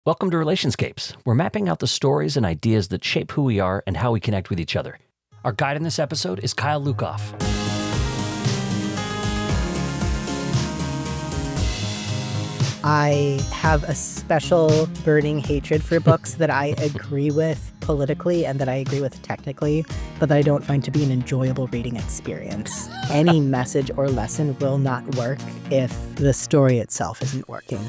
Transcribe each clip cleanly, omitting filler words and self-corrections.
Welcome to Relationscapes. We're mapping out the stories and ideas that shape who we are and how we connect with each other. Our guide in this episode is Kyle Lukoff. I have a special burning hatred for books that I agree with politically and that I agree with technically, but that I don't find to be an enjoyable reading experience. Any message or lesson will not work if the story itself isn't working.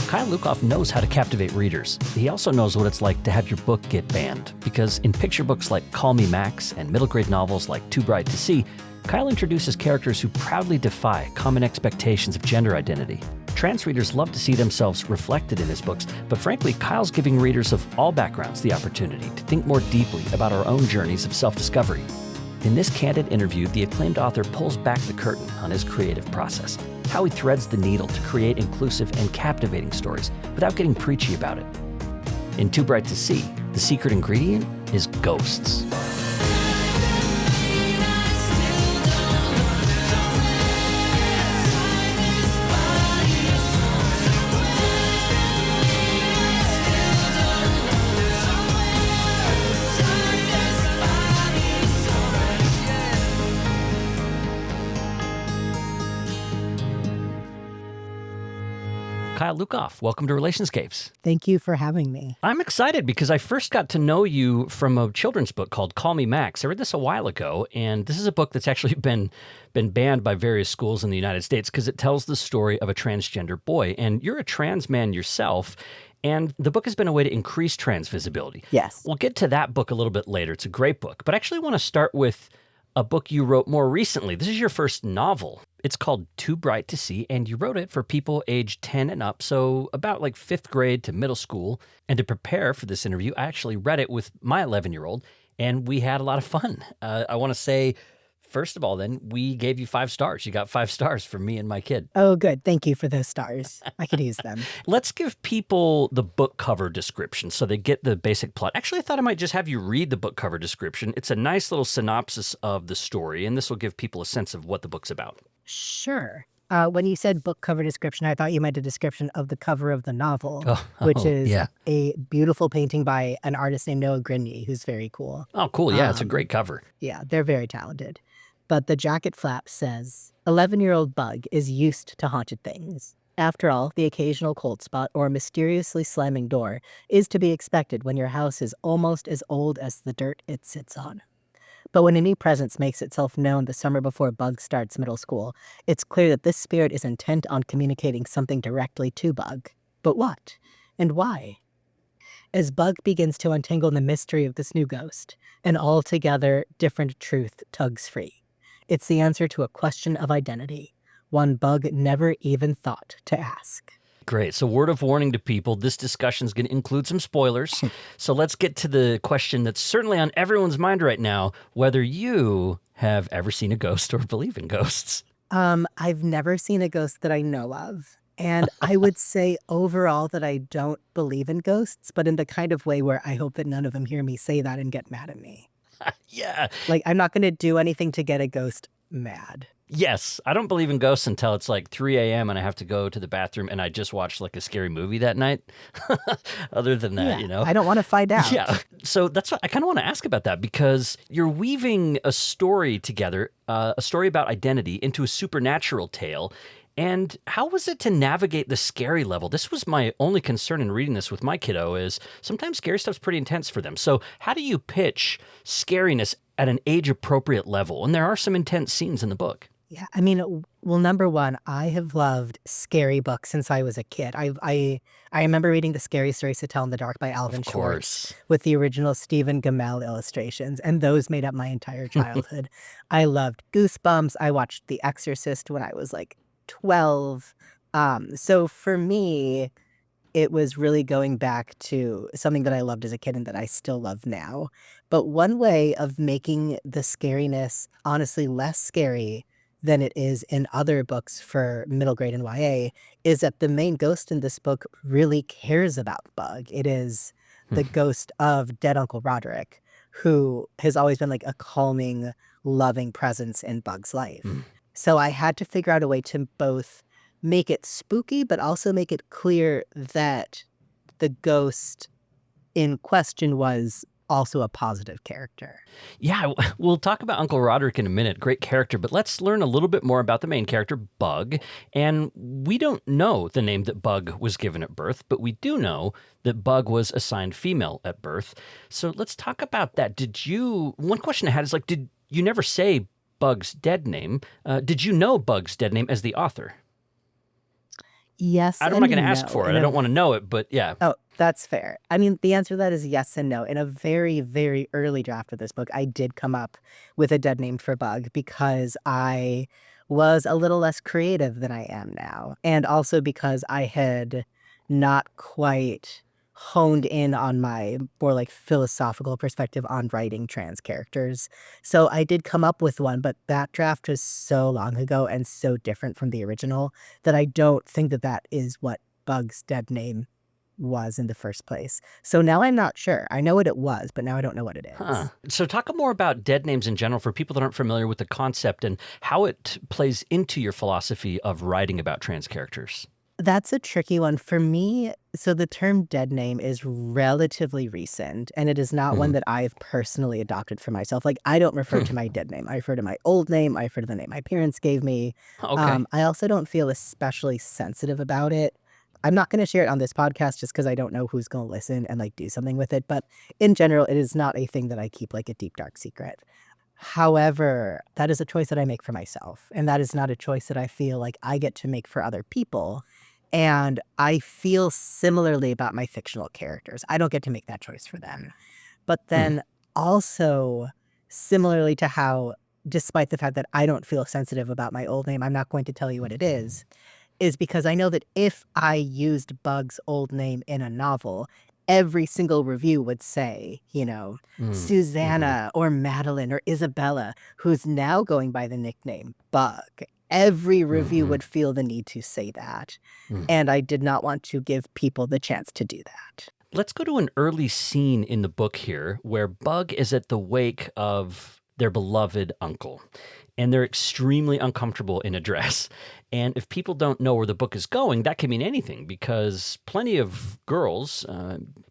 Kyle Lukoff knows how to captivate readers. He also knows what it's like to have your book get banned, because in picture books like Call Me Max and middle grade novels like Too Bright to See, Kyle introduces characters who proudly defy common expectations of gender identity. Trans readers love to see themselves reflected in his books, but frankly, Kyle's giving readers of all backgrounds the opportunity to think more deeply about our own journeys of self-discovery. In this candid interview, the acclaimed author pulls back the curtain on his creative process, how he threads the needle to create inclusive and captivating stories without getting preachy about it. In Too Bright to See, the secret ingredient is ghosts. Kyle Lukoff, welcome to Relationscapes. Thank you for having me. I'm excited because I first got to know you from a children's book called Call Me Max. I read this a while ago, and this is a book that's actually been banned by various schools in the United States because it tells the story of a transgender boy. And you're a trans man yourself, and the book has been a way to increase trans visibility. Yes. We'll get to that book a little bit later. It's a great book. But I actually want to start with a book you wrote more recently. This is your first novel. It's called Too Bright to See, and you wrote it for people aged 10 and up, so about like 5th grade to middle school. And to prepare for this interview, I actually read it with my 11-year-old, and we had a lot of fun. I want to say, first of all, then, we gave you 5 stars. You got 5 stars from me and my kid. Oh, good. Thank you for those stars. I could use them. Let's give people the book cover description so they get the basic plot. Actually, I thought I might just have you read the book cover description. It's a nice little synopsis of the story, and this will give people a sense of what the book's about. Sure. When you said book cover description, I thought you meant a description of the cover of the novel, Oh, which is yeah. a beautiful painting by an artist named Noah Grigney, who's very cool. Oh, cool. Yeah, it's a great cover. Yeah, they're very talented. But the jacket flap says, 11-year-old Bug is used to haunted things. After all, the occasional cold spot or mysteriously slamming door is to be expected when your house is almost as old as the dirt it sits on. But when a new presence makes itself known the summer before Bug starts middle school, it's clear that this spirit is intent on communicating something directly to Bug. But what? And why? As Bug begins to untangle the mystery of this new ghost, an altogether different truth tugs free. It's the answer to a question of identity, one Bug never even thought to ask. Great. So word of warning to people, this discussion is going to include some spoilers. So let's get to the question that's certainly on everyone's mind right now, whether you have ever seen a ghost or believe in ghosts. I've never seen a ghost that I know of. And I would say overall that I don't believe in ghosts, but in the kind of way where I hope that none of them hear me say that and get mad at me. Yeah. Like, I'm not going to do anything to get a ghost mad. Yes. I don't believe in ghosts until it's like 3 a.m. and I have to go to the bathroom and I just watched like a scary movie that night. Other than that, Yeah, I don't want to find out. Yeah. So that's what I kind of want to ask about that, because you're weaving a story together, a story about identity into a supernatural tale. And how was it to navigate the scary level? This was my only concern in reading this with my kiddo, is sometimes scary stuff's pretty intense for them. So how do you pitch scariness at an age-appropriate level? And there are some intense scenes in the book. Yeah, I mean, well, number one, I have loved scary books since I was a kid. I remember reading The Scary Stories to Tell in the Dark by Alvin Schwartz with the original Stephen Gammell illustrations, and those made up my entire childhood. I loved Goosebumps. I watched The Exorcist when I was like 12. So for me, it was really going back to something that I loved as a kid and that I still love now. But one way of making the scariness honestly less scary than it is in other books for middle grade and YA is that the main ghost in this book really cares about Bug. It is Hmm. the ghost of dead Uncle Roderick, who has always been like a calming, loving presence in Bug's life. Hmm. So I had to figure out a way to both make it spooky, but also make it clear that the ghost in question was also a positive character. Yeah, we'll talk about Uncle Roderick in a minute. Great character, but let's learn a little bit more about the main character, Bug. And we don't know the name that Bug was given at birth, but we do know that Bug was assigned female at birth. So let's talk about that. One question I had is like, did you never say Bug's dead name? Did you know Bug's dead name as the author? Yes I'm not and going to ask no. for it. I don't want to know it, but yeah. Oh, that's fair. I mean, the answer to that is yes and no. In a very, very early draft of this book, I did come up with a dead name for Bug because I was a little less creative than I am now. And also because I had not quite honed in on my more like philosophical perspective on writing trans characters. So I did come up with one, but that draft was so long ago and so different from the original that I don't think that that is what Bug's dead name was in the first place. So now I'm not sure. I know what it was, but now I don't know what it Huh. is. So talk more about dead names in general for people that aren't familiar with the concept and how it plays into your philosophy of writing about trans characters. That's a tricky one for me. So the term dead name is relatively recent, and it is not one Mhm. that I've personally adopted for myself. Like, I don't refer Hmm. to my dead name. I refer to my old name. I refer to the name my parents gave me. Okay. I also don't feel especially sensitive about it. I'm not going to share it on this podcast just because I don't know who's going to listen and like do something with it. But in general, it is not a thing that I keep like a deep, dark secret. However, that is a choice that I make for myself, and that is not a choice that I feel like I get to make for other people. And I feel similarly about my fictional characters. I don't get to make that choice for them. But Hmm. then also, similarly to how, despite the fact that I don't feel sensitive about my old name, I'm not going to tell you what it is because I know that if I used Bug's old name in a novel, every single review would say, Mm. Hmm. Susanna or Madeline or Isabella, who's now going by the nickname Bug. Every review Hmm. would feel the need to say that. Hmm. And I did not want to give people the chance to do that. Let's go to an early scene in the book here where Bug is at the wake of their beloved uncle. And they're extremely uncomfortable in a dress. And if people don't know where the book is going, that can mean anything because plenty of girls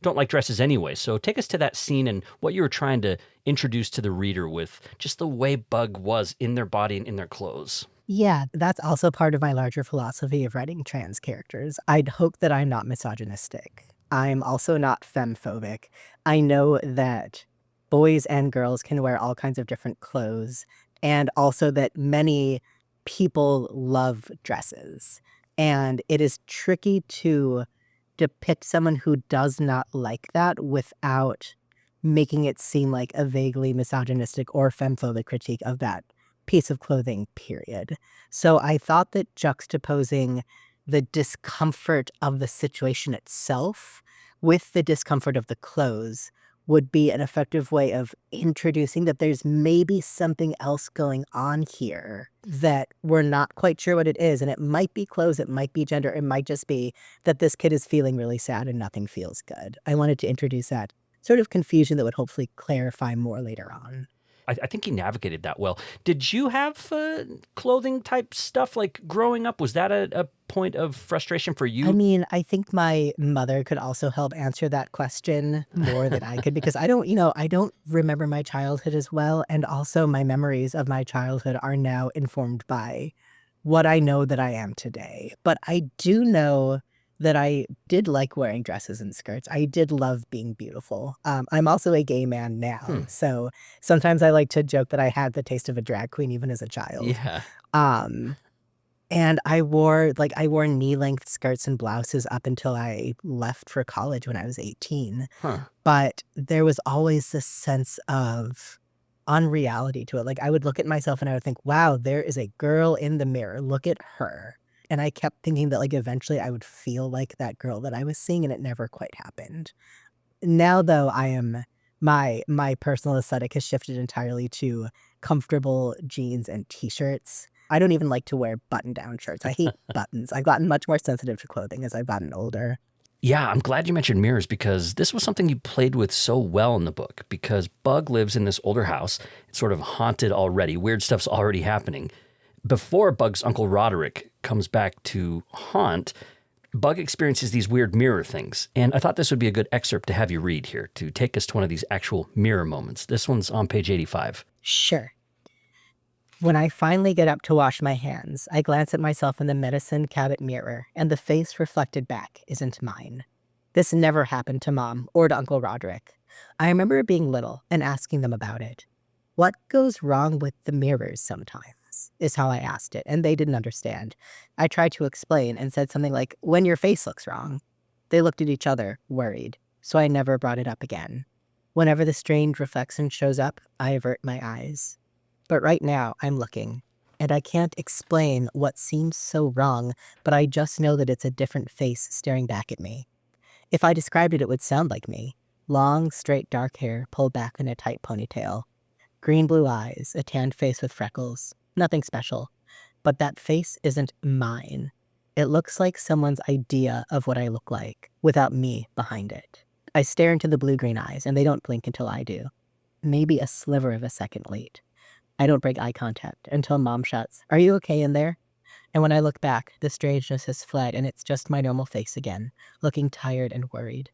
don't like dresses anyway. So take us to that scene and what you were trying to introduce to the reader with just the way Bug was in their body and in their clothes. Yeah, that's also part of my larger philosophy of writing trans characters. I'd hope that I'm not misogynistic. I'm also not femphobic. I know that boys and girls can wear all kinds of different clothes, and also that many people love dresses. And it is tricky to depict someone who does not like that without making it seem like a vaguely misogynistic or femphobic critique of that piece of clothing, period. So I thought that juxtaposing the discomfort of the situation itself with the discomfort of the clothes would be an effective way of introducing that there's maybe something else going on here that we're not quite sure what it is. And it might be clothes, it might be gender, it might just be that this kid is feeling really sad and nothing feels good. I wanted to introduce that sort of confusion that would hopefully clarify more later on. I think you navigated that well. Did you have clothing type stuff like growing up? Was that a point of frustration for I you? mean, I think my mother could also help answer that question more than I could because I don't remember my childhood as well. And also, my memories of my childhood are now informed by what I know that I am today. But I do know that I did like wearing dresses and skirts. I did love being beautiful. I'm also a gay man now. Hmm. So sometimes I like to joke that I had the taste of a drag queen even as a child. Yeah. Um, and I wore knee-length skirts and blouses up until I left for college when I was 18, Huh. but there was always this sense of unreality to it, like, I would look at myself and I would think, "Wow, there is a girl in the mirror, look at her," and I kept thinking that, like, eventually I would feel like that girl that I was seeing, and it never quite happened. Now, though, my personal aesthetic has shifted entirely to comfortable jeans and T-shirts. I don't even like to wear button-down shirts. I hate buttons. I've gotten much more sensitive to clothing as I've gotten older. Yeah, I'm glad you mentioned mirrors because this was something you played with so well in the book because Bug lives in this older house. It's sort of haunted already. Weird stuff's already happening. Before Bug's Uncle Roderick comes back to haunt, Bug experiences these weird mirror things. And I thought this would be a good excerpt to have you read here to take us to one of these actual mirror moments. This one's on page 85. Sure. When I finally get up to wash my hands, I glance at myself in the medicine cabinet mirror, and the face reflected back isn't mine. This never happened to Mom or to Uncle Roderick. I remember being little and asking them about it. What goes wrong with the mirrors sometimes, is how I asked it, and they didn't understand. I tried to explain and said something like, when your face looks wrong. They looked at each other, worried, so I never brought it up again. Whenever the strange reflection shows up, I avert my eyes. But right now, I'm looking, and I can't explain what seems so wrong, but I just know that it's a different face staring back at me. If I described it, it would sound like me. Long, straight, dark hair pulled back in a tight ponytail. Green-blue eyes, a tanned face with freckles. Nothing special. But that face isn't mine. It looks like someone's idea of what I look like, without me behind it. I stare into the blue-green eyes, and they don't blink until I do. Maybe a sliver of a second late. I don't break eye contact until Mom shouts, "Are you okay in there?" And when I look back, the strangeness has fled and it's just my normal face again, looking tired and worried.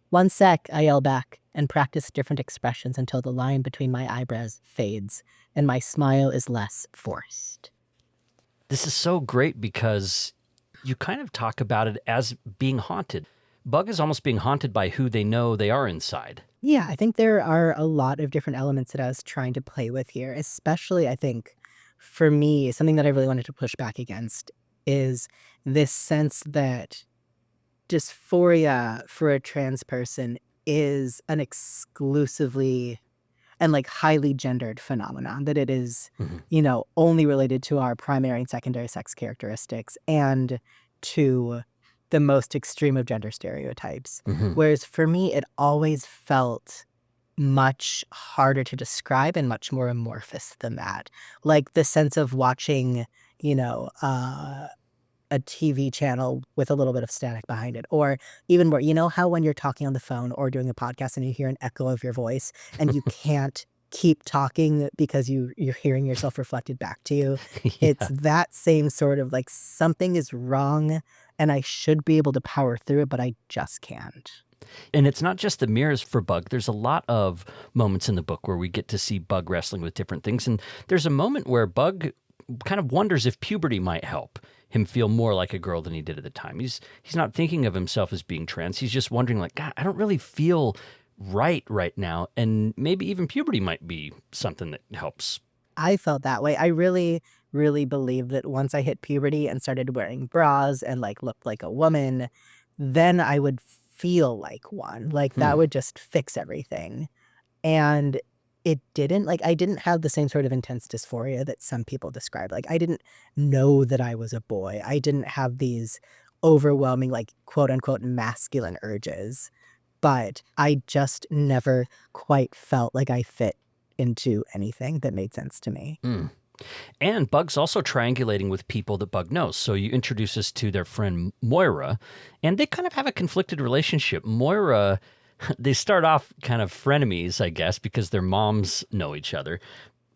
"One sec," I yell back, and practice different expressions until the line between my eyebrows fades and my smile is less forced. This is so great because you kind of talk about it as being haunted. Bug is almost being haunted by who they know they are inside. Yeah, I think there are a lot of different elements that I was trying to play with here, especially I think for me, something that I really wanted to push back against is this sense that dysphoria for a trans person is an exclusively and like highly gendered phenomenon, that it is, Mhm. only related to our primary and secondary sex characteristics and to the most extreme of gender stereotypes. Mhm. Whereas for me, it always felt much harder to describe and much more amorphous than that. Like the sense of watching, you know, uh, a TV channel with a little bit of static behind it, or even more, how when you're talking on the phone or doing a podcast and you hear an echo of your voice and you can't keep talking because you're hearing yourself reflected back to you. It's Yeah. that same sort of like something is wrong and I should be able to power through it, but I just can't. And it's not just the mirrors for Bug. There's a lot of moments in the book where we get to see Bug wrestling with different things. And there's a moment where Bug kind of wonders if puberty might help him feel more like a girl than he did at the time. He's not thinking of himself as being trans. He's just wondering like, God, I don't really feel right now. And maybe even puberty might be something that helps. I felt that way. I really, really believe that once I hit puberty and started wearing bras and like looked like a woman, then I would feel like one. Like that Hmm. would just fix everything. And it didn't. Like I didn't have the same sort of intense dysphoria that some people describe. Like I didn't know that I was a boy. I didn't have these overwhelming, like quote unquote masculine urges. But I just never quite felt like I fit into anything that made sense to me. Mm. And Bug's also triangulating with people that Bug knows. So you introduce us to their friend Moira, and they kind of have a conflicted relationship. Moira, they start off kind of frenemies, I guess, because their moms know each other.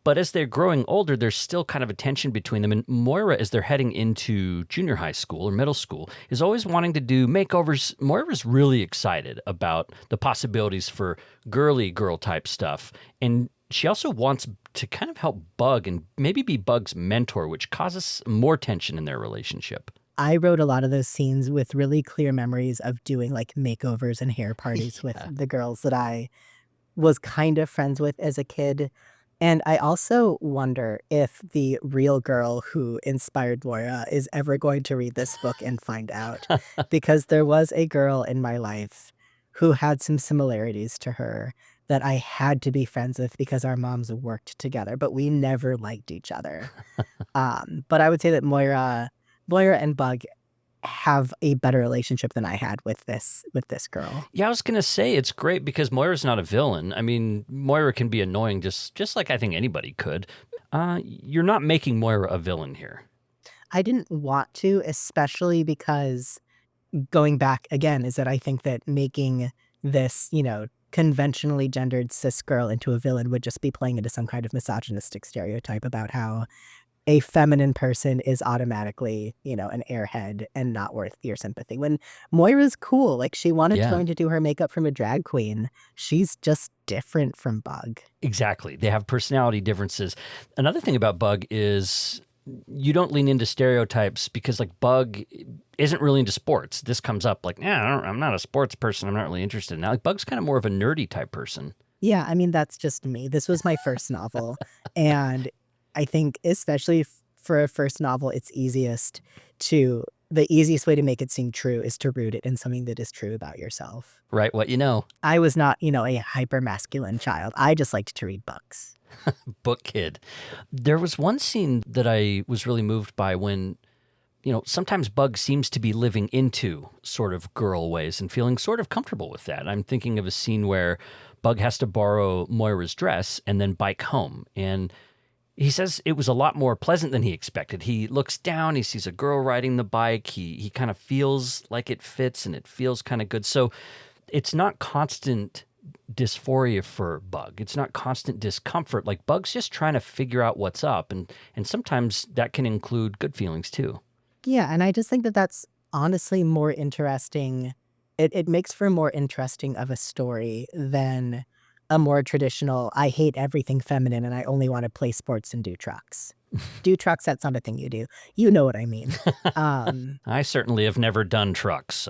But as they're growing older, there's still kind of a tension between them. And Moira, as they're heading into junior high school or middle school, is always wanting to do makeovers. Moira's really excited about the possibilities for girly girl type stuff. And she also wants to kind of help Bug and maybe be Bug's mentor, which causes more tension in their relationship. I wrote a lot of those scenes with really clear memories of doing like makeovers and hair parties with Yeah. the girls that I was kind of friends with as a kid. And I also wonder if the real girl who inspired Moira is ever going to read this book and find out. Because there was a girl in my life who had some similarities to her that I had to be friends with because our moms worked together, but we never liked each other. But I would say that Moira and Bug have a better relationship than I had with this girl. Yeah, I was gonna say it's great because Moira's not a villain. I mean, Moira can be annoying just like I think anybody could. You're not making Moira a villain here. I didn't want to, especially because going back again is that I think that making this, conventionally gendered cis girl into a villain would just be playing into some kind of misogynistic stereotype about how a feminine person is automatically, an airhead and not worth your sympathy. When Moira's cool, like she wanted to Yeah. learn to do her makeup from a drag queen. She's just different from Bug. Exactly. They have personality differences. Another thing about Bug is you don't lean into stereotypes because like Bug isn't really into sports. This comes up like, I'm not a sports person. I'm not really interested in that. Like Bug's kind of more of a nerdy type person. Yeah, I mean, that's just me. This was my first novel. And I think, especially for a first novel, the easiest way to make it seem true is to root it in something that is true about yourself. Right, what you know. I was not, a hyper masculine child. I just liked to read books. Book kid. There was one scene that I was really moved by when, sometimes Bug seems to be living into sort of girl ways and feeling sort of comfortable with that. I'm thinking of a scene where Bug has to borrow Moira's dress and then bike home. And he says it was a lot more pleasant than he expected. He looks down, he sees a girl riding the bike. He kind of feels like it fits and it feels kind of good. So it's not constant dysphoria for Bug. It's not constant discomfort. Like Bug's just trying to figure out what's up. And sometimes that can include good feelings too. Yeah, and I just think that that's honestly more interesting. It makes for more interesting of a story than a more traditional, I hate everything feminine and I only want to play sports and do trucks. Do trucks, that's not a thing you do. You know what I mean. I certainly have never done trucks.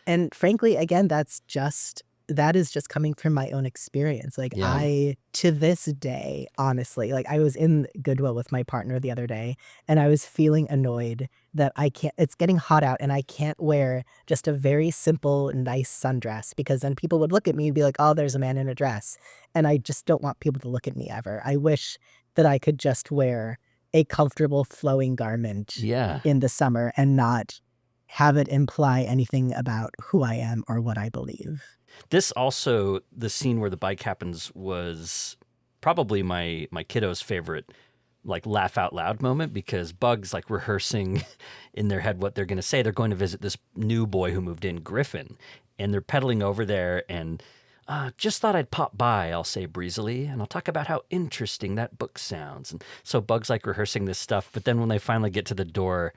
And frankly, again, that is just coming from my own experience. Like Yeah. to this day, honestly, like I was in Goodwill with my partner the other day and I was feeling annoyed that it's getting hot out and I can't wear just a very simple, nice sundress because then people would look at me and be like, oh, there's a man in a dress. And I just don't want people to look at me ever. I wish that I could just wear a comfortable flowing garment Yeah. in the summer and not have it imply anything about who I am or what I believe. This also, the scene where the bike happens was probably my kiddo's favorite, like laugh out loud moment because Bug's like rehearsing in their head what they're going to say. They're going to visit this new boy who moved in, Griffin, and they're pedaling over there and just thought I'd pop by, I'll say breezily, and I'll talk about how interesting that book sounds. And so Bug's like rehearsing this stuff, but then when they finally get to the door,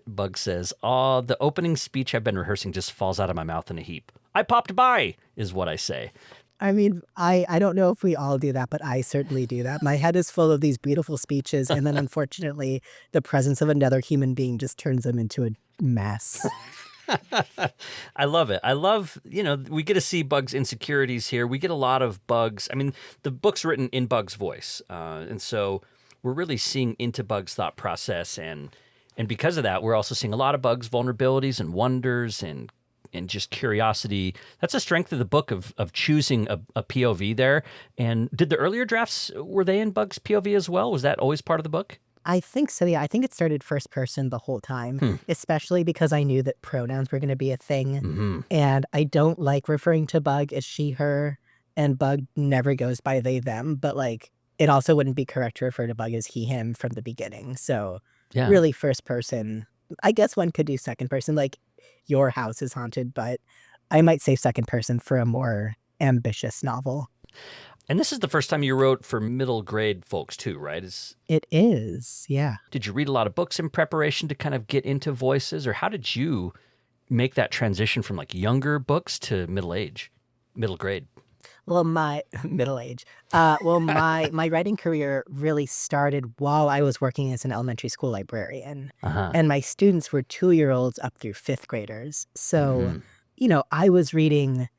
Bug says, "Oh, the opening speech I've been rehearsing just falls out of my mouth in a heap. I popped by," is what I say. I mean, I don't know if we all do that, but I certainly do that. My head is full of these beautiful speeches, and then unfortunately, the presence of another human being just turns them into a mess. I love it. I love, we get to see Bug's insecurities here. We get a lot of Bug's. I mean, the book's written in Bug's voice. And so we're really seeing into Bug's thought process. And because of that, we're also seeing a lot of Bug's vulnerabilities and wonders and just curiosity. That's a strength of the book of choosing a POV there. And did the earlier drafts, were they in Bug's POV as well? Was that always part of the book? I think so, yeah. I think it started first person the whole time, especially because I knew that pronouns were going to be a thing. Mm-hmm. And I don't like referring to Bug as she, her, and Bug never goes by they, them. But like, it also wouldn't be correct to refer to Bug as he, him from the beginning. So Yeah. really first person. I guess one could do second person, like your house is haunted, but I might say second person for a more ambitious novel. And this is the first time you wrote for middle grade folks too, right? It is, yeah. Did you read a lot of books in preparation to kind of get into voices, or how did you make that transition from like younger books to middle grade? Well, my middle age. My writing career really started while I was working as an elementary school librarian, Uh-huh. and my students were 2-year-olds up through fifth graders. So, Mhm. I was reading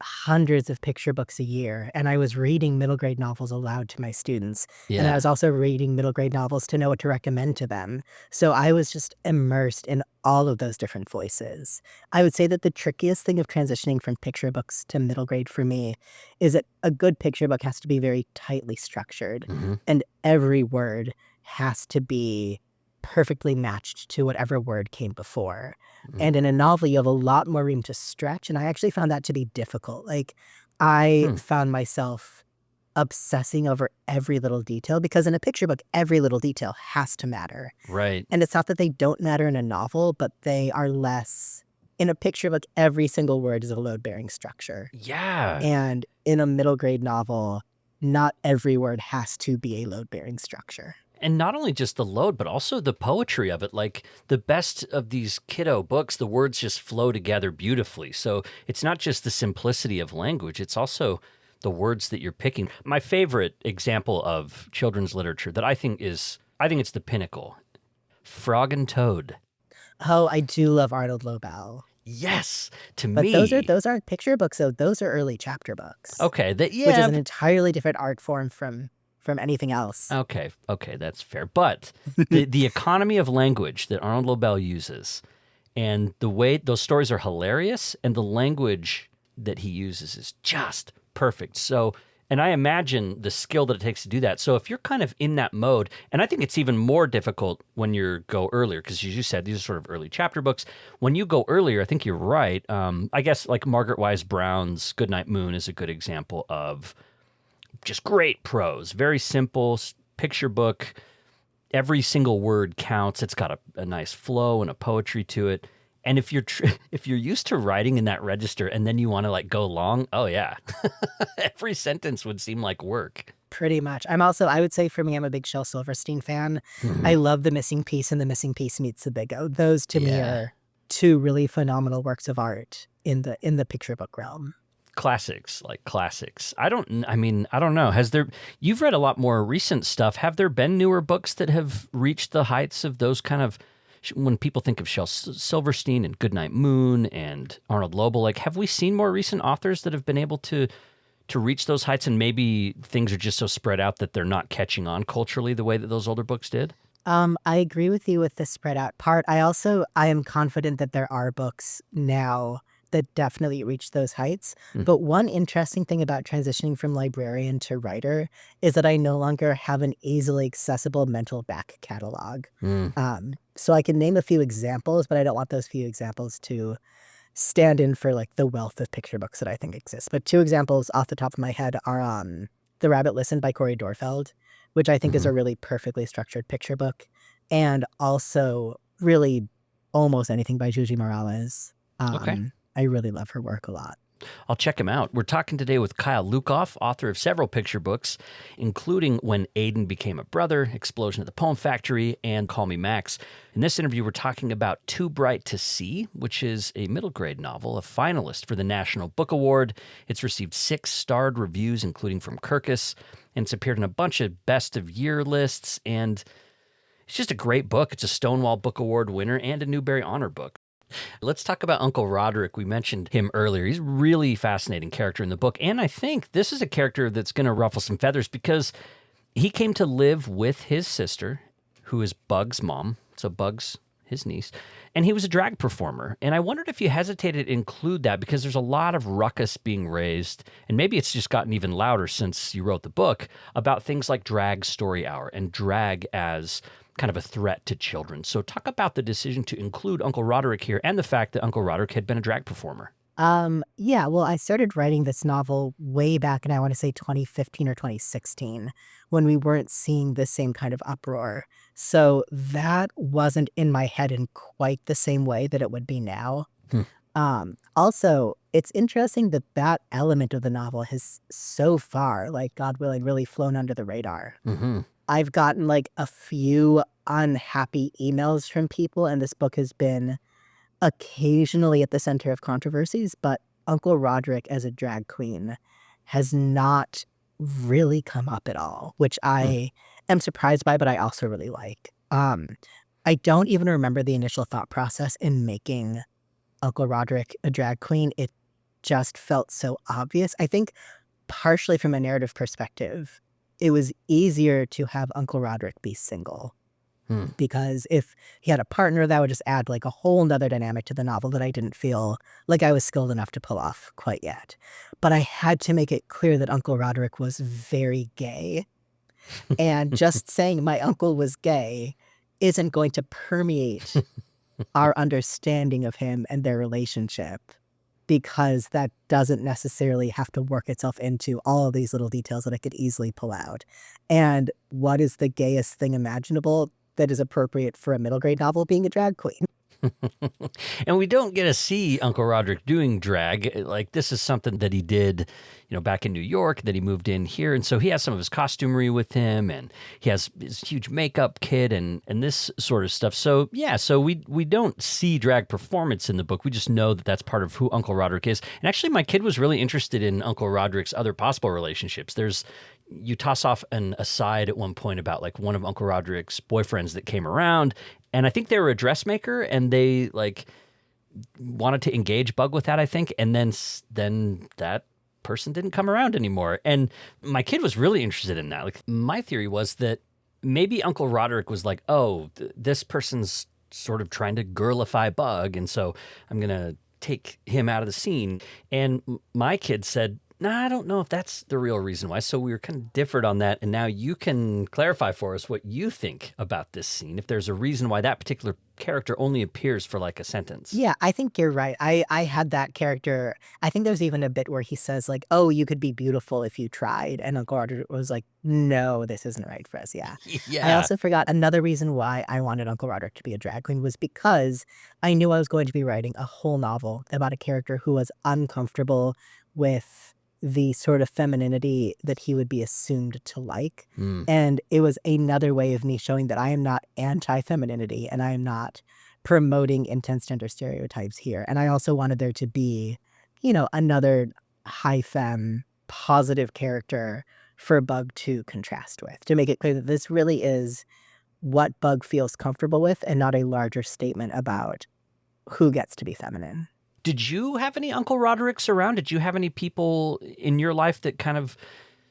hundreds of picture books a year, and I was reading middle grade novels aloud to my students. And I Yeah. was also reading middle grade novels to know what to recommend to them. So I was just immersed in all of those different voices. I would say that the trickiest thing of transitioning from picture books to middle grade for me is that a good picture book has to be very tightly structured, Mhm. and every word has to be perfectly matched to whatever word came before. And in a novel, you have a lot more room to stretch, and I actually found that to be difficult. Like, I Hmm. found myself obsessing over every little detail, because in a picture book, every little detail has to matter. Right. And it's not that they don't matter in a novel, but they are less. In a picture book, every single word is a load-bearing structure. Yeah. And in a middle grade novel, not every word has to be a load-bearing structure. And not only just the load, but also the poetry of it. Like the best of these kiddo books, the words just flow together beautifully. So it's not just the simplicity of language, it's also the words that you're picking. My favorite example of children's literature that I think it's the pinnacle. Frog and Toad. Oh, I do love Arnold Lobel. Yes, to But me. those aren't picture books, though. Those are early chapter books, Okay, which is an entirely different art form from anything else. okay, that's fair. But the economy of language that Arnold Lobel uses, and the way those stories are hilarious, and the language that he uses is just perfect. So, and I imagine the skill that it takes to do that. So if you're kind of in that mode, and I think it's even more difficult when you go earlier, because as you said, these are sort of early chapter books. When you go earlier, I think you're right. I guess like Margaret Wise Brown's Goodnight Moon is a good example of just great prose, very simple picture book. Every single word counts. It's got a nice flow and a poetry to it. And if you're if you're used to writing in that register and then you want to like go long, oh yeah, every sentence would seem like work. Pretty much. I would say for me, I'm a big Shel Silverstein fan. I Mhm. love The Missing Piece and The Missing Piece Meets the Big O. Those to me Yeah, are two really phenomenal works of art in the picture book realm. classics, like classics. I mean, I don't know. You've read a lot more recent stuff. Have there been newer books that have reached the heights of those kind of, when people think of Shel Silverstein and Goodnight Moon and Arnold Lobel, like have we seen more recent authors that have been able to reach those heights, and maybe things are just so spread out that they're not catching on culturally the way that those older books did? I agree with you with the spread out part. I am confident that there are books now that definitely reach those heights. Mm. But one interesting thing about transitioning from librarian to writer is that I no longer have an easily accessible mental back catalog. Mm. So I can name a few examples, but I don't want those few examples to stand in for like the wealth of picture books that I think exist. But two examples off the top of my head are The Rabbit Listened by Corey Dorfeld, which I think is Hmm. a really perfectly structured picture book, and also really almost anything by Juji Morales. Okay. I really love her work a lot. I'll check him out. We're talking today with Kyle Lukoff, author of several picture books, including When Aiden Became a Brother, Explosion at the Poem Factory, and Call Me Max. In this interview, we're talking about Too Bright to See, which is a middle grade novel, a finalist for the National Book Award. It's received 6 starred reviews, including from Kirkus, and it's appeared in a bunch of best of year lists, and it's just a great book. It's a Stonewall Book Award winner and a Newberry Honor book. Let's talk about Uncle Roderick. We mentioned him earlier. He's a really fascinating character in the book. And I think this is a character that's going to ruffle some feathers because he came to live with his sister, who is Bug's mom. So Bug's his niece. And he was a drag performer. And I wondered if you hesitated to include that because there's a lot of ruckus being raised. And maybe it's just gotten even louder since you wrote the book about things like drag story hour and drag as kind of a threat to children. So talk about the decision to include Uncle Roderick here and the fact that Uncle Roderick had been a drag performer. Yeah, well, I started writing this novel way back in, I want to say 2015 or 2016, when we weren't seeing the same kind of uproar. So that wasn't in my head in quite the same way that it would be now. Hmm. Also, it's interesting that that element of the novel has so far, like God willing, really flown under the radar. Mm-hmm. I've gotten like a few unhappy emails from people, and this book has been occasionally at the center of controversies, but Uncle Roderick as a drag queen has not really come up at all, which Hmm. I am surprised by, but I also really like. I don't even remember the initial thought process in making Uncle Roderick a drag queen. It just felt so obvious. I think partially from a narrative perspective, it was easier to have Uncle Roderick be single, Hmm. because if he had a partner, that would just add like a whole nother dynamic to the novel that I didn't feel like I was skilled enough to pull off quite yet. But I had to make it clear that Uncle Roderick was very gay. And just saying my uncle was gay isn't going to permeate our understanding of him and their relationship. because that doesn't necessarily have to work itself into all of these little details that I could easily pull out. And what is the gayest thing imaginable that is appropriate for a middle grade novel? Being a drag queen. And we don't get to see Uncle Roderick doing drag. Like, this is something that he did, back in New York, that he moved in here. And so he has some of his costumery with him, and he has his huge makeup kit and this sort of stuff. So, yeah, so we don't see drag performance in the book. We just know that that's part of who Uncle Roderick is. And actually, my kid was really interested in Uncle Roderick's other possible relationships. You toss off an aside at one point about like one of Uncle Roderick's boyfriends that came around, and I think they were a dressmaker, and they like wanted to engage Bug with that, I think, and then that person didn't come around anymore. And my kid was really interested in that. Like, my theory was that maybe Uncle Roderick was like, oh, this person's sort of trying to girlify Bug, and so I'm gonna take him out of the scene. And my kid said, nah, I don't know if that's the real reason why. So we were kind of differed on that. And now you can clarify for us what you think about this scene, if there's a reason why that particular character only appears for like a sentence. Yeah, I think you're right. I had that character. I think there's even a bit where he says like, "Oh, you could be beautiful if you tried," and Uncle Roger was like, "No, this isn't right for us." Yeah. I Yeah. also forgot another reason why I wanted Uncle Roderick to be a drag queen was because I knew I was going to be writing a whole novel about a character who was uncomfortable with the sort of femininity that he would be assumed to like. Mm. And it was another way of me showing that I am not anti-femininity and I am not promoting intense gender stereotypes here. And I also wanted there to be, another high femme positive character for Bug to contrast with, to make it clear that this really is what Bug feels comfortable with and not a larger statement about who gets to be feminine. Did you have any Uncle Rodericks around? Did you have any people in your life that kind of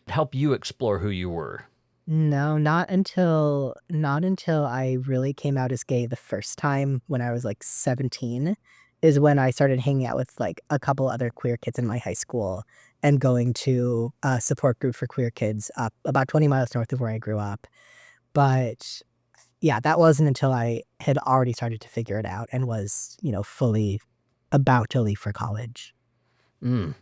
help you explore who you were? No, not until I really came out as gay the first time when I was like 17 is when I started hanging out with like a couple other queer kids in my high school and going to a support group for queer kids up about 20 miles north of where I grew up. But yeah, that wasn't until I had already started to figure it out and was, fully about to leave for college. Mm.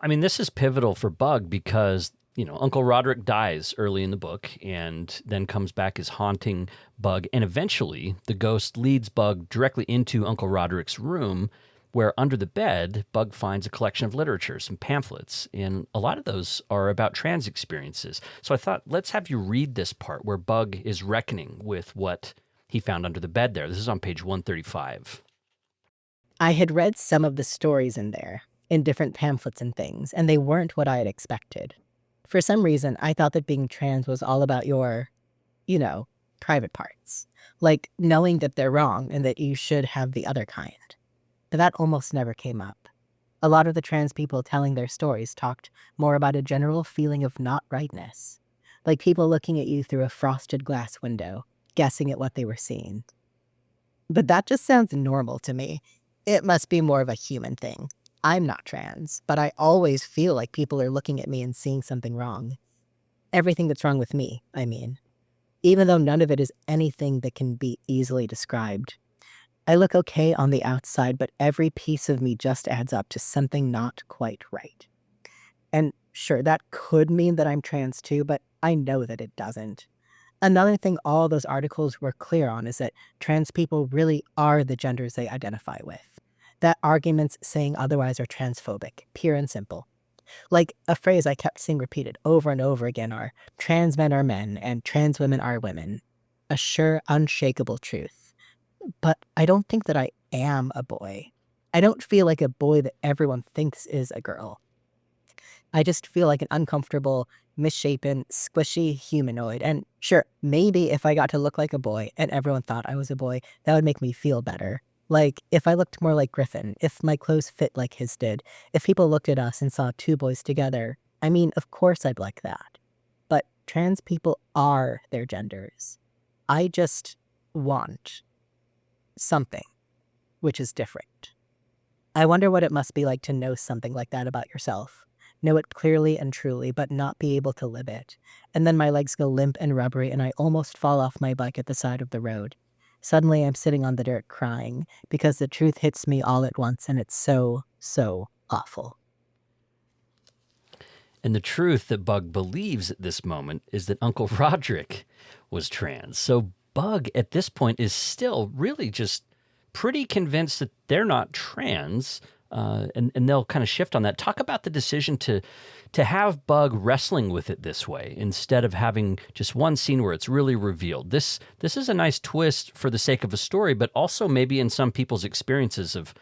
I mean, this is pivotal for Bug because, Uncle Roderick dies early in the book and then comes back as haunting Bug. And eventually, the ghost leads Bug directly into Uncle Roderick's room, where under the bed, Bug finds a collection of literature, some pamphlets. And a lot of those are about trans experiences. So I thought, let's have you read this part where Bug is reckoning with what he found under the bed there. This is on page 135. I had read some of the stories in there, in different pamphlets and things, and they weren't what I had expected. For some reason, I thought that being trans was all about your, you know, private parts. Like knowing that they're wrong and that you should have the other kind. But that almost never came up. A lot of the trans people telling their stories talked more about a general feeling of not rightness. Like people looking at you through a frosted glass window, guessing at what they were seeing. But that just sounds normal to me. It must be more of a human thing. I'm not trans, but I always feel like people are looking at me and seeing something wrong. Everything that's wrong with me, I mean. Even though none of it is anything that can be easily described. I look okay on the outside, but every piece of me just adds up to something not quite right. And sure, that could mean that I'm trans too, but I know that it doesn't. Another thing all those articles were clear on is that trans people really are the genders they identify with. That arguments saying otherwise are transphobic, pure and simple. Like a phrase I kept seeing repeated over and over again are trans men are men and trans women are women. A sure, unshakable truth. But I don't think that I am a boy. I don't feel like a boy that everyone thinks is a girl. I just feel like an uncomfortable, misshapen, squishy humanoid. And sure, maybe if I got to look like a boy and everyone thought I was a boy, that would make me feel better. Like, if I looked more like Griffin, if my clothes fit like his did, if people looked at us and saw two boys together, I mean, of course I'd like that. But trans people are their genders. I just want something, which is different. I wonder what it must be like to know something like that about yourself. Know it clearly and truly, but not be able to live it. And then my legs go limp and rubbery, and I almost fall off my bike at the side of the road. Suddenly, I'm sitting on the dirt crying because the truth hits me all at once, and it's so, so awful. And the truth that Bug believes at this moment is that Uncle Roderick was trans. So Bug at this point is still really just pretty convinced that they're not trans, and they'll kind of shift on that. Talk about the decision to have Bug wrestling with it this way instead of having just one scene where it's really revealed. This is a nice twist for the sake of a story, but also maybe in some people's experiences of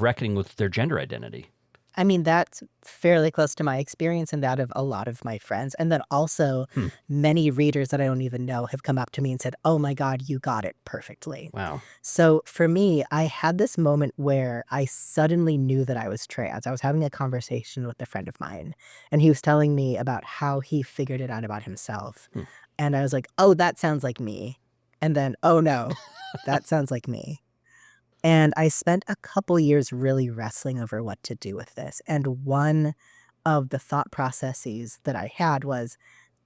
reckoning with their gender identity. I mean, that's fairly close to my experience and that of a lot of my friends. And then also many readers that I don't even know have come up to me and said, oh my God, you got it perfectly. Wow. So for me, I had this moment where I suddenly knew that I was trans. I was having a conversation with a friend of mine, and he was telling me about how he figured it out about himself. And I was like, oh, that sounds like me. And then, oh no, that sounds like me. And I spent a couple years really wrestling over what to do with this. And one of the thought processes that I had was,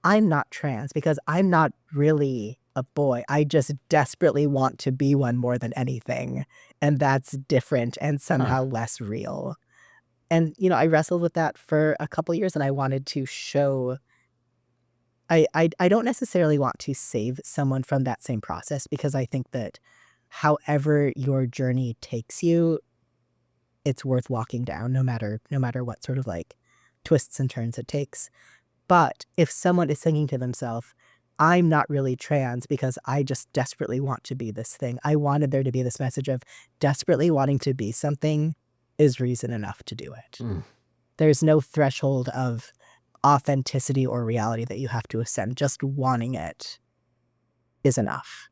I'm not trans because I'm not really a boy. I just desperately want to be one more than anything. And that's different and somehow less real. And, I wrestled with that for a couple years, and I wanted to show I don't necessarily want to save someone from that same process, because I think that however your journey takes you, it's worth walking down, no matter what sort of like twists and turns it takes. But if someone is thinking to themselves, I'm not really trans because I just desperately want to be this thing, I wanted there to be this message of desperately wanting to be something is reason enough to do it. There's no threshold of authenticity or reality that you have to ascend. Just wanting it is enough.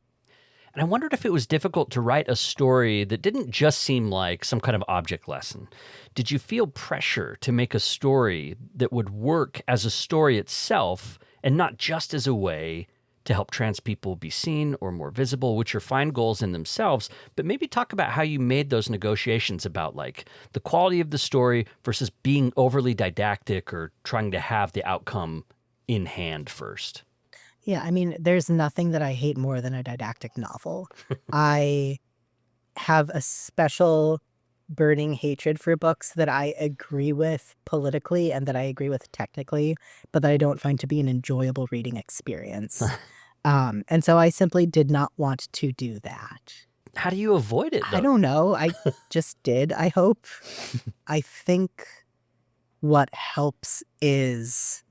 And I wondered if it was difficult to write a story that didn't just seem like some kind of object lesson. Did you feel pressure to make a story that would work as a story itself and not just as a way to help trans people be seen or more visible, which are fine goals in themselves, but maybe talk about how you made those negotiations about like the quality of the story versus being overly didactic or trying to have the outcome in hand first. Yeah, I mean, there's nothing that I hate more than a didactic novel. I have a special burning hatred for books that I agree with politically and that I agree with technically, but that I don't find to be an enjoyable reading experience. And so I simply did not want to do that. How do you avoid it, though? I don't know. I just did, I hope. I think what helps is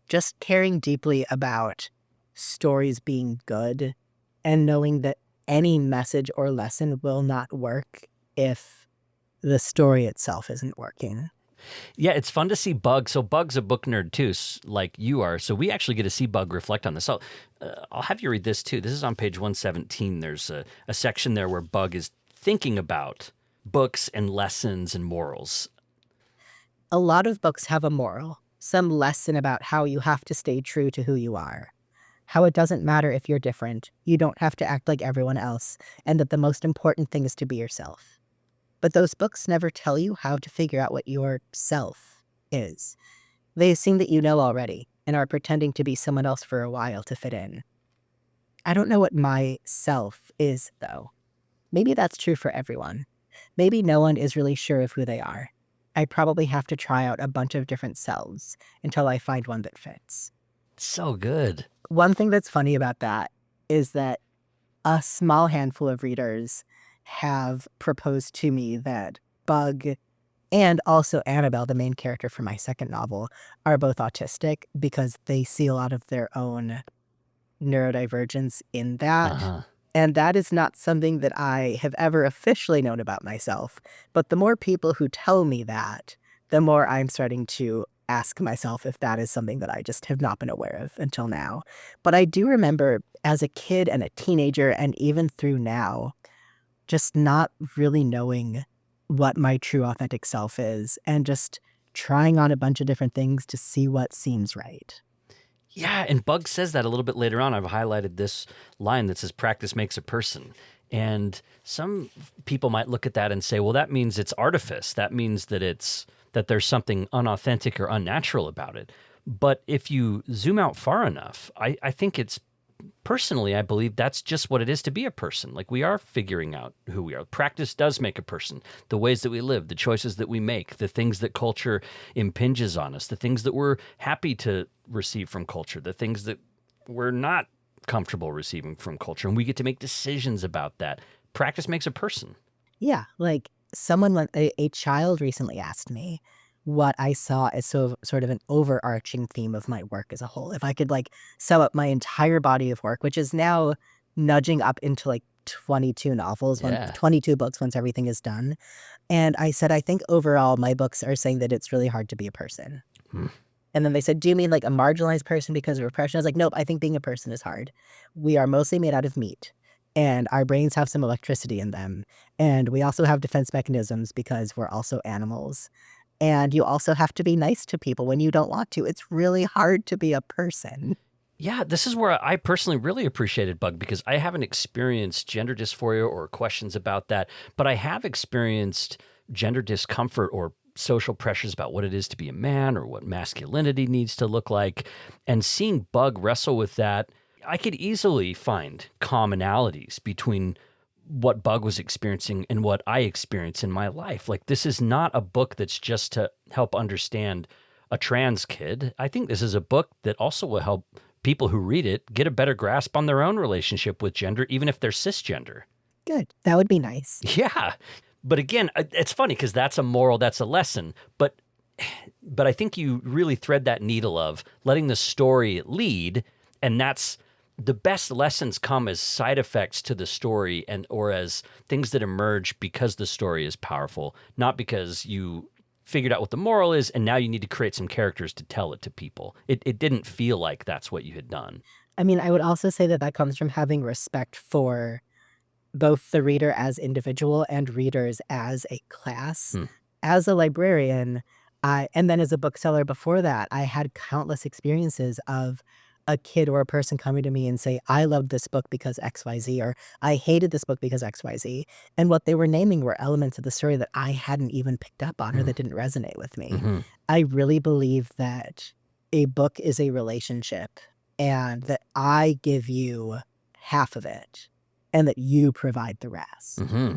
just caring deeply about stories being good and knowing that any message or lesson will not work if the story itself isn't working. Yeah, it's fun to see Bug. So Bug's a book nerd too, like you are. So we actually get to see Bug reflect on this. So I'll have you read this too. This is on page 117. There's a section there where Bug is thinking about books and lessons and morals. A lot of books have a moral, some lesson about how you have to stay true to who you are. How it doesn't matter if you're different, you don't have to act like everyone else, and that the most important thing is to be yourself. But those books never tell you how to figure out what your self is. They assume that you know already, and are pretending to be someone else for a while to fit in. I don't know what my self is, though. Maybe that's true for everyone. Maybe no one is really sure of who they are. I probably have to try out a bunch of different selves until I find one that fits. So good. One thing that's funny about that is that a small handful of readers have proposed to me that Bug and also Annabelle, the main character for my second novel, are both autistic because they see a lot of their own neurodivergence in that. And that is not something that I have ever officially known about myself. But the more people who tell me that, the more I'm starting to ask myself if that is something that I just have not been aware of until now. But I do remember as a kid and a teenager, and even through now, just not really knowing what my true authentic self is and just trying on a bunch of different things to see what seems right. Yeah, and Bug says that a little bit later on. I've highlighted this line that says, practice makes a person. And some people might look at that and say, well, that means it's artifice. That means that there's something unauthentic or unnatural about it. But if you zoom out far enough, I think it's personally, I believe that's just what it is to be a person. Like, we are figuring out who we are. Practice does make a person. The ways that we live, the choices that we make, the things that culture impinges on us, the things that we're happy to receive from culture, the things that we're not comfortable receiving from culture. And we get to make decisions about that. Practice makes a person. Yeah, like a child recently asked me what I saw as sort of an overarching theme of my work as a whole. If I could like sum up my entire body of work, which is now nudging up into like 22 novels, Yeah. 22 books once everything is done. And I said, I think overall my books are saying that it's really hard to be a person. Hmm. And then they said, do you mean like a marginalized person because of repression? I was like, nope, I think being a person is hard. We are mostly made out of meat, and our brains have some electricity in them. And we also have defense mechanisms because we're also animals. And you also have to be nice to people when you don't want to. It's really hard to be a person. Yeah, this is where I personally really appreciated Bug, because I haven't experienced gender dysphoria or questions about that, but I have experienced gender discomfort or social pressures about what it is to be a man or what masculinity needs to look like. And seeing Bug wrestle with that, I could easily find commonalities between what Bug was experiencing and what I experience in my life. Like, this is not a book that's just to help understand a trans kid. I think this is a book that also will help people who read it get a better grasp on their own relationship with gender, even if they're cisgender. Good. That would be nice. Yeah. But again, it's funny because that's a moral, that's a lesson. But I think you really thread that needle of letting the story lead, and that's the best lessons come as side effects to the story or as things that emerge because the story is powerful, not because you figured out what the moral is and now you need to create some characters to tell it to people. It didn't feel like that's what you had done. I mean, I would also say that that comes from having respect for both the reader as individual and readers as a class. Hmm. As a librarian, and then as a bookseller before that, I had countless experiences of a kid or a person coming to me and say, I loved this book because XYZ, or I hated this book because XYZ. And what they were naming were elements of the story that I hadn't even picked up on or that didn't resonate with me. Mm-hmm. I really believe that a book is a relationship and that I give you half of it and that you provide the rest. Mm-hmm.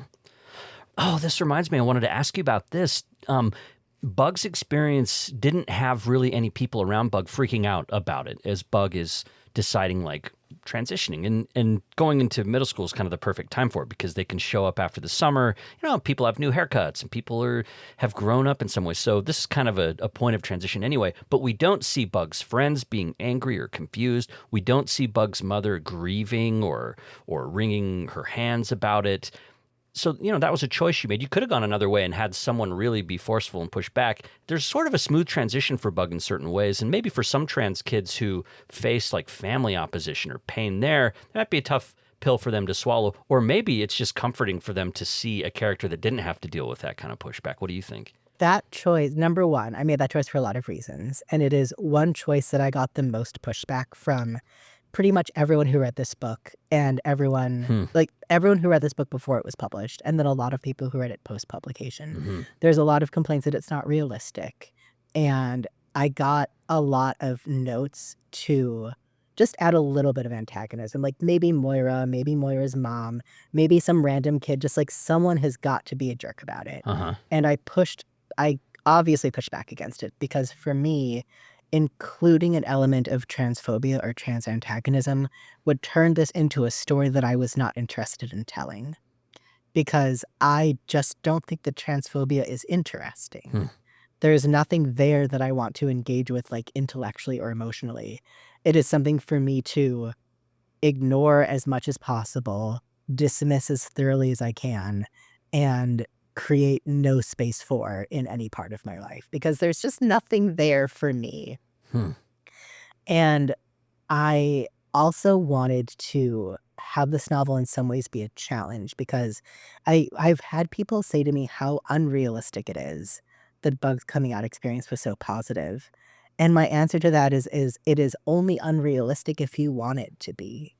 Oh, this reminds me, I wanted to ask you about this. Bug's experience didn't have really any people around Bug freaking out about it as Bug is deciding, like, transitioning. And going into middle school is kind of the perfect time for it because they can show up after the summer. You know, people have new haircuts and people have grown up in some ways. So this is kind of a point of transition anyway. But we don't see Bug's friends being angry or confused. We don't see Bug's mother grieving or wringing her hands about it. So, you know, that was a choice you made. You could have gone another way and had someone really be forceful and push back. There's sort of a smooth transition for Bug in certain ways. And maybe for some trans kids who face like family opposition or pain there, that might be a tough pill for them to swallow. Or maybe it's just comforting for them to see a character that didn't have to deal with that kind of pushback. What do you think? That choice, number one, I made that choice for a lot of reasons. And it is one choice that I got the most pushback from pretty much everyone who read this book and everyone who read this book before it was published, and then a lot of people who read it post-publication. Mm-hmm. There's a lot of complaints that it's not realistic. And I got a lot of notes to just add a little bit of antagonism, like maybe Moira's mom, maybe some random kid, just like someone has got to be a jerk about it. Uh-huh. And I obviously pushed back against it because for me, including an element of transphobia or trans antagonism would turn this into a story that I was not interested in telling. Because I just don't think that transphobia is interesting. There's nothing there that I want to engage with, like, intellectually or emotionally. It is something for me to ignore as much as possible, dismiss as thoroughly as I can, and create no space for in any part of my life because there's just nothing there for me. And I also wanted to have this novel in some ways be a challenge because I've had people say to me how unrealistic it is that Bug's coming out experience was so positive. And my answer to that is it is only unrealistic if you want it to be.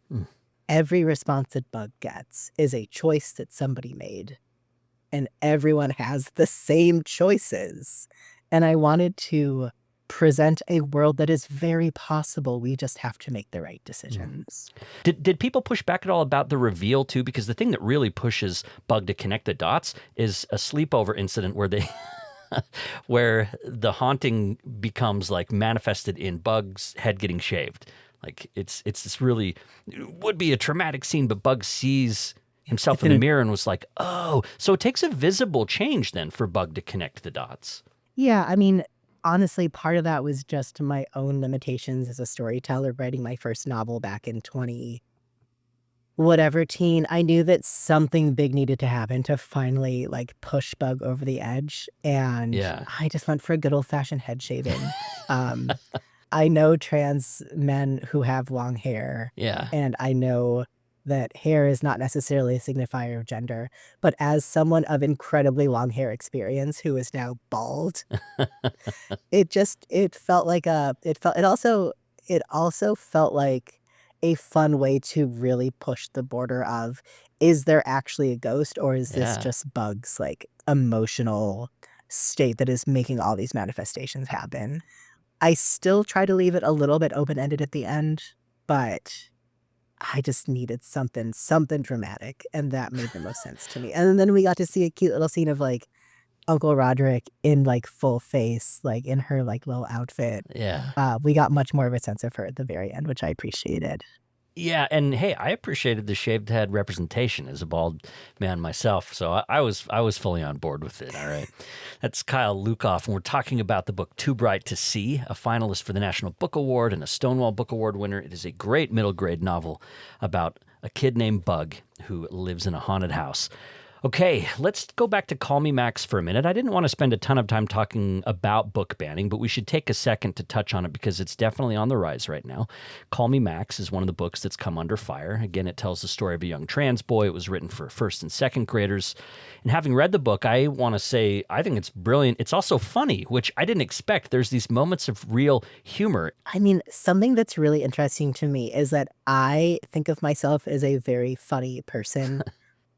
Every response that Bug gets is a choice that somebody made. And everyone has the same choices. And I wanted to present a world that is very possible. We just have to make the right decisions. Did people push back at all about the reveal too? Because the thing that really pushes Bug to connect the dots is a sleepover incident where they where the haunting becomes like manifested in Bug's head getting shaved. Like it's this really would be a traumatic scene, but Bug sees himself in the mirror and was like, oh, so it takes a visible change then for Bug to connect the dots. Yeah, I mean, honestly, part of that was just my own limitations as a storyteller writing my first novel back in 20 whatever teen. I knew that something big needed to happen to finally like push Bug over the edge. And Yeah. I just went for a good old fashioned head shaving. um, I know trans men who have long hair. Yeah. And I know that hair is not necessarily a signifier of gender. But as someone of incredibly long hair experience who is now bald, it felt like it also felt like a fun way to really push the border of, is there actually a ghost, or is this Yeah. just Bug's like emotional state that is making all these manifestations happen? I still try to leave it a little bit open-ended at the end, but I just needed something dramatic, and that made the most sense to me. And then we got to see a cute little scene of like Uncle Roderick in like full face, like in her like little outfit. Yeah. We got much more of a sense of her at the very end, which I appreciated. Yeah, and hey, I appreciated the shaved head representation as a bald man myself, so I was fully on board with it. All right, that's Kyle Lukoff, and we're talking about the book Too Bright to See, a finalist for the National Book Award and a Stonewall Book Award winner. It is a great middle grade novel about a kid named Bug who lives in a haunted house. Okay, let's go back to Call Me Max for a minute. I didn't want to spend a ton of time talking about book banning, but we should take a second to touch on it because it's definitely on the rise right now. Call Me Max is one of the books that's come under fire. Again, it tells the story of a young trans boy. It was written for first and second graders. And having read the book, I want to say I think it's brilliant. It's also funny, which I didn't expect. There's these moments of real humor. I mean, something that's really interesting to me is that I think of myself as a very funny person.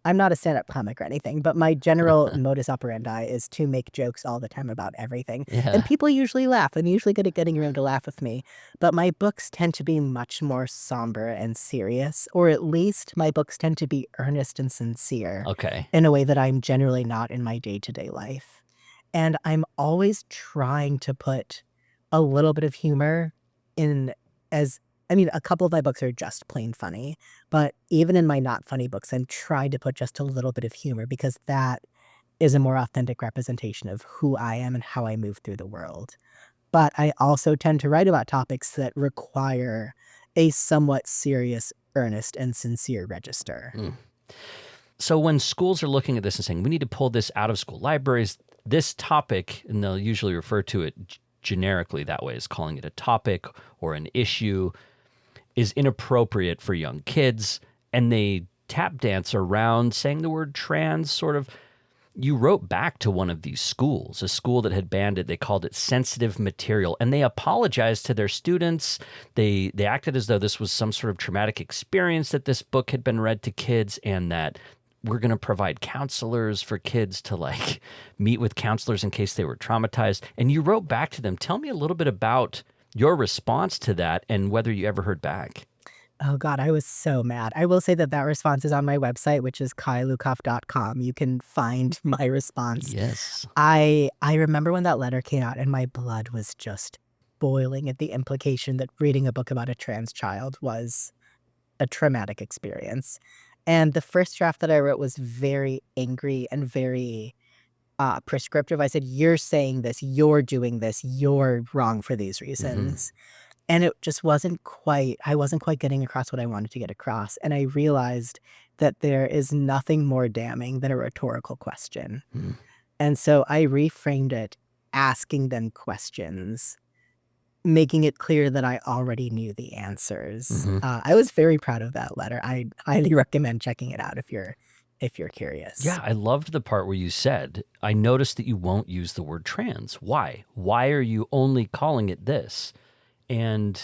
I'm not a stand-up comic or anything, but my general modus operandi is to make jokes all the time about everything. Yeah. And people usually laugh. I'm usually good at getting room to laugh with me. But my books tend to be much more somber and serious, or at least my books tend to be earnest and sincere Okay. in a way that I'm generally not in my day-to-day life. And I'm always trying to put a little bit of humor in a couple of my books are just plain funny, but even in my not funny books, I'm trying to put just a little bit of humor because that is a more authentic representation of who I am and how I move through the world. But I also tend to write about topics that require a somewhat serious, earnest, and sincere register. So when schools are looking at this and saying, we need to pull this out of school libraries, this topic, and they'll usually refer to it generically that way, is calling it a topic or an issue, is inappropriate for young kids, and they tap dance around saying the word trans sort of. You wrote back to one of these schools, a school that had banned it. They called it sensitive material, and they apologized to their students. They acted as though this was some sort of traumatic experience that this book had been read to kids, and that we're going to provide counselors for kids to like meet with counselors in case they were traumatized. And you wrote back to them. Tell me a little bit about your response to that and whether you ever heard back. Oh God, I was so mad. I will say that response is on my website, which is kailukoff.com. You can find my response. Yes. I remember when that letter came out and my blood was just boiling at the implication that reading a book about a trans child was a traumatic experience. And the first draft that I wrote was very angry and very prescriptive. I said, you're saying this, you're doing this, you're wrong for these reasons. And it just I wasn't quite getting across what I wanted to get across. And I realized that there is nothing more damning than a rhetorical question. And so I reframed it, asking them questions, making it clear that I already knew the answers. I was very proud of that letter. I highly recommend checking it out if you're curious. Yeah, I loved the part where you said, I noticed that you won't use the word trans. Why? Why are you only calling it this? And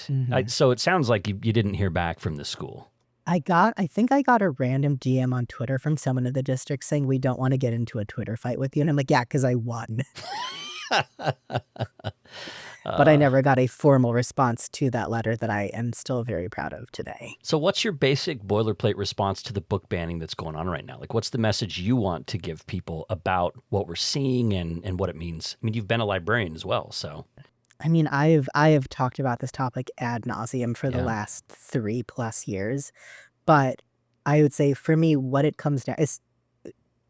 so it sounds like you didn't hear back from the school. I think I got a random DM on Twitter from someone in the district saying, we don't want to get into a Twitter fight with you. And I'm like, yeah, because I won. but I never got a formal response to that letter that I am still very proud of today. So what's your basic boilerplate response to the book banning that's going on right now? Like, what's the message you want to give people about what we're seeing and what it means? I mean, you've been a librarian as well, so. I mean, I have talked about this topic ad nauseum for the Yeah. last 3+ years, but I would say for me, what it comes down is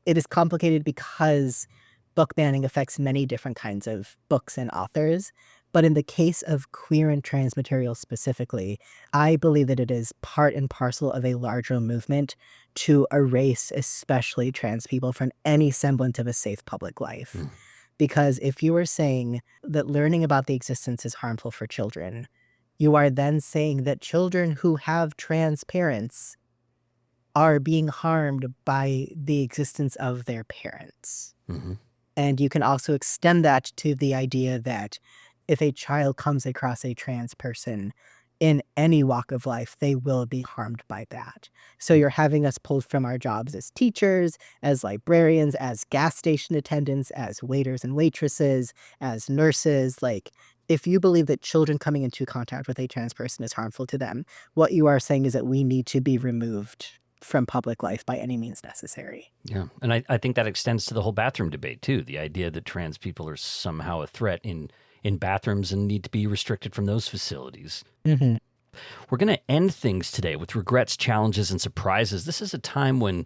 it is complicated because book banning affects many different kinds of books and authors. But in the case of queer and trans material specifically, I believe that it is part and parcel of a larger movement to erase, especially trans people, from any semblance of a safe public life. Mm. Because if you are saying that learning about the existence is harmful for children, you are then saying that children who have trans parents are being harmed by the existence of their parents. Mm-hmm. And you can also extend that to the idea that if a child comes across a trans person in any walk of life, they will be harmed by that. So you're having us pulled from our jobs as teachers, as librarians, as gas station attendants, as waiters and waitresses, as nurses. Like, if you believe that children coming into contact with a trans person is harmful to them, what you are saying is that we need to be removed from public life by any means necessary. Yeah. And I think that extends to the whole bathroom debate, too. The idea that trans people are somehow a threat in bathrooms and need to be restricted from those facilities. Mm-hmm. We're going to end things today with regrets, challenges, and surprises. This is a time when,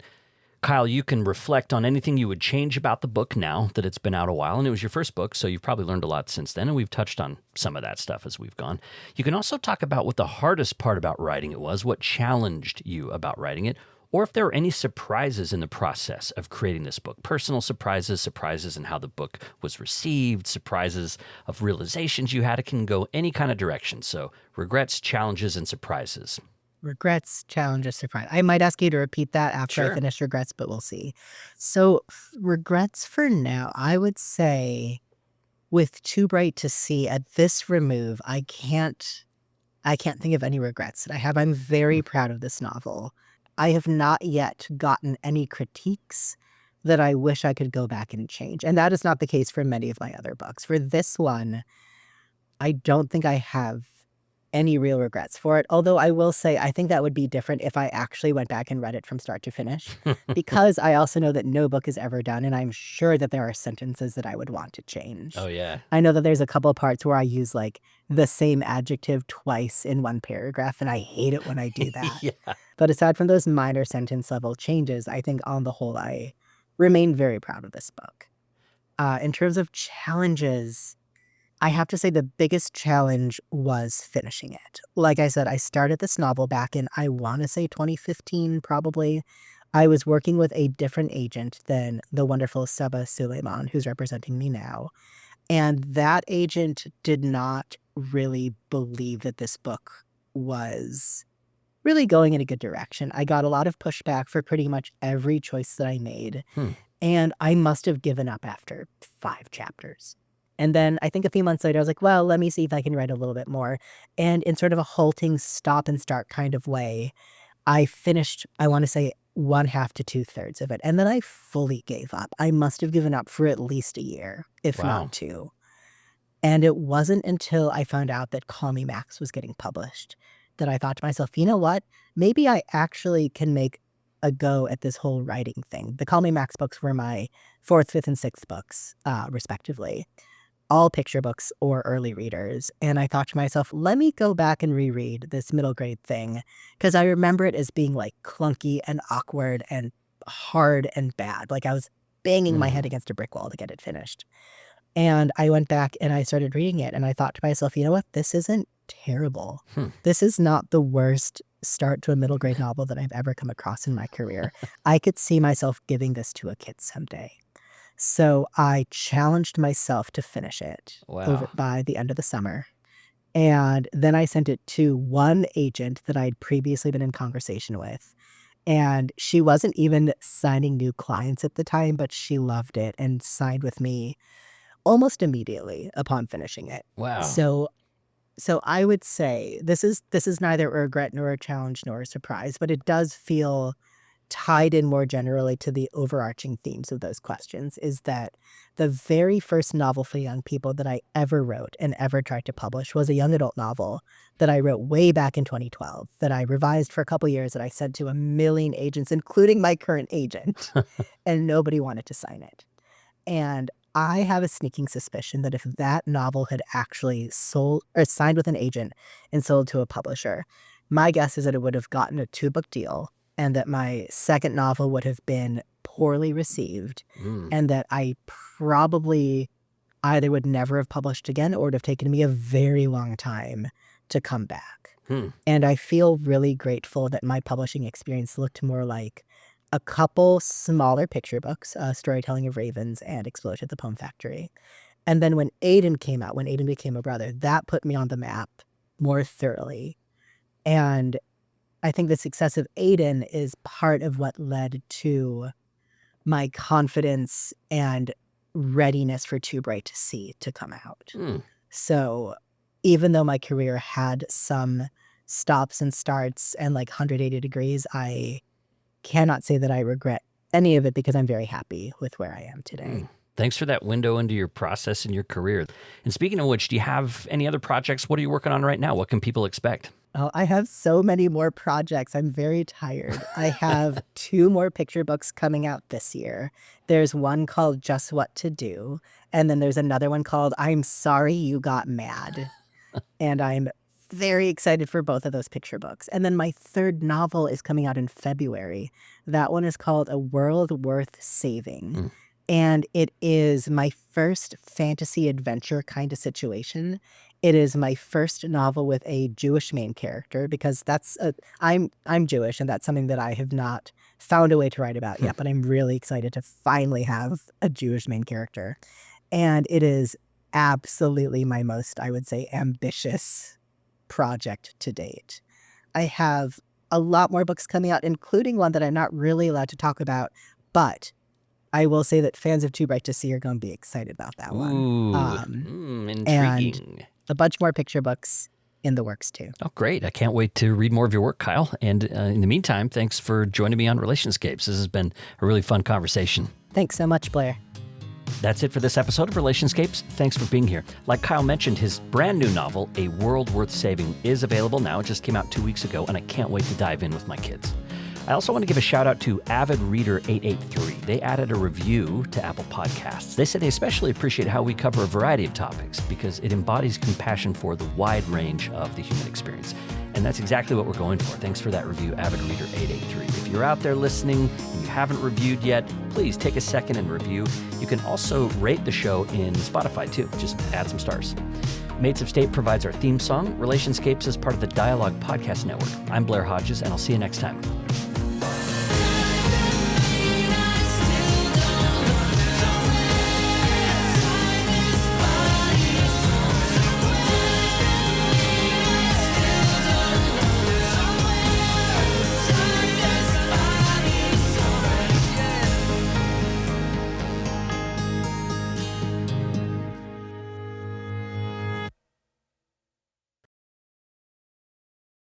Kyle, you can reflect on anything you would change about the book now that it's been out a while. And it was your first book, so you've probably learned a lot since then. And we've touched on some of that stuff as we've gone. You can also talk about what the hardest part about writing it was, what challenged you about writing it, or if there were any surprises in the process of creating this book. Personal surprises, surprises in how the book was received, surprises of realizations you had. It can go any kind of direction. So regrets, challenges, and surprises. Regrets, challenges, surprise. I might ask you to repeat that after I Sure. finish regrets, but we'll see. So regrets for now, I would say with Too Bright to See at this remove, I can't think of any regrets that I have. I'm very proud of this novel. I have not yet gotten any critiques that I wish I could go back and change. And that is not the case for many of my other books. For this one, I don't think I have any real regrets for it. Although I will say, I think that would be different if I actually went back and read it from start to finish, because I also know that no book is ever done. And I'm sure that there are sentences that I would want to change. Oh, yeah. I know that there's a couple of parts where I use like the same adjective twice in one paragraph, and I hate it when I do that. Yeah. But aside from those minor sentence level changes, I think on the whole, I remain very proud of this book. In terms of challenges, I have to say the biggest challenge was finishing it. Like I said, I started this novel back in, I want to say 2015, probably. I was working with a different agent than the wonderful Saba Suleiman, who's representing me now. And that agent did not really believe that this book was really going in a good direction. I got a lot of pushback for pretty much every choice that I made. And I must have given up after 5 chapters. And then I think a few months later, I was like, well, let me see if I can write a little bit more. And in sort of a halting stop and start kind of way, I finished, I want to say, 1/2 to 2/3 of it. And then I fully gave up. I must have given up for at least a year, if Wow. not 2. And it wasn't until I found out that Call Me Max was getting published that I thought to myself, you know what? Maybe I actually can make a go at this whole writing thing. The Call Me Max books were my 4th, 5th, and 6th books, respectively. All picture books or early readers. And I thought to myself, let me go back and reread this middle grade thing, because I remember it as being like clunky and awkward and hard and bad. Like I was banging my head against a brick wall to get it finished. And I went back and I started reading it, and I thought to myself, you know what? This isn't terrible. This is not the worst start to a middle grade novel that I've ever come across in my career. I could see myself giving this to a kid someday. So I challenged myself to finish it Wow. by the end of the summer. And then I sent it to one agent that I'd previously been in conversation with. And she wasn't even signing new clients at the time, but she loved it and signed with me almost immediately upon finishing it. Wow. So I would say this is neither a regret nor a challenge nor a surprise, but it does feel tied in more generally to the overarching themes of those questions is that the very first novel for young people that I ever wrote and ever tried to publish was a young adult novel that I wrote way back in 2012 that I revised for a couple years that I sent to a million agents, including my current agent, and nobody wanted to sign it. And I have a sneaking suspicion that if that novel had actually sold or signed with an agent and sold to a publisher, my guess is that it would have gotten a 2-book deal and that my second novel would have been poorly received and that I probably either would never have published again or it would have taken me a very long time to come back. And I feel really grateful that my publishing experience looked more like a couple smaller picture books, Storytelling of Ravens and Explosion at the Poem Factory. And then when Aiden came out, when Aiden Became a Brother, that put me on the map more thoroughly. And I think the success of Aiden is part of what led to my confidence and readiness for Too Bright to See to come out. So even though my career had some stops and starts and like 180 degrees, I cannot say that I regret any of it because I'm very happy with where I am today. Thanks for that window into your process and your career. And speaking of which, do you have any other projects? What are you working on right now? What can people expect? Oh, I have so many more projects. I'm very tired. I have 2 more picture books coming out this year. There's one called Just What to Do, and then there's another one called I'm Sorry You Got Mad. And I'm very excited for both of those picture books. And then my 3rd novel is coming out in February. That one is called A World Worth Saving. And it is my first fantasy adventure kind of situation. It is my first novel with a Jewish main character because I'm Jewish and that's something that I have not found a way to write about yet, but I'm really excited to finally have a Jewish main character. And it is absolutely my most, I would say, ambitious project to date. I have a lot more books coming out, including one that I'm not really allowed to talk about, but I will say that fans of Too Bright to See are going to be excited about that one. Intriguing. And a bunch more picture books in the works too. Oh, great. I can't wait to read more of your work, Kyle. And in the meantime, thanks for joining me on Relationscapes. This has been a really fun conversation. Thanks so much, Blair. That's it for this episode of Relationscapes. Thanks for being here. Like Kyle mentioned, his brand new novel, A World Worth Saving, is available now. It just came out 2 weeks ago, and I can't wait to dive in with my kids. I also want to give a shout out to Avid Reader 883. They added a review to Apple Podcasts. They said they especially appreciate how we cover a variety of topics because it embodies compassion for the wide range of the human experience. And that's exactly what we're going for. Thanks for that review, Avid Reader 883. If you're out there listening and you haven't reviewed yet, please take a second and review. You can also rate the show in Spotify too. Just add some stars. Mates of State provides our theme song. Relationscapes is part of the Dialogue Podcast Network. I'm Blair Hodges, and I'll see you next time.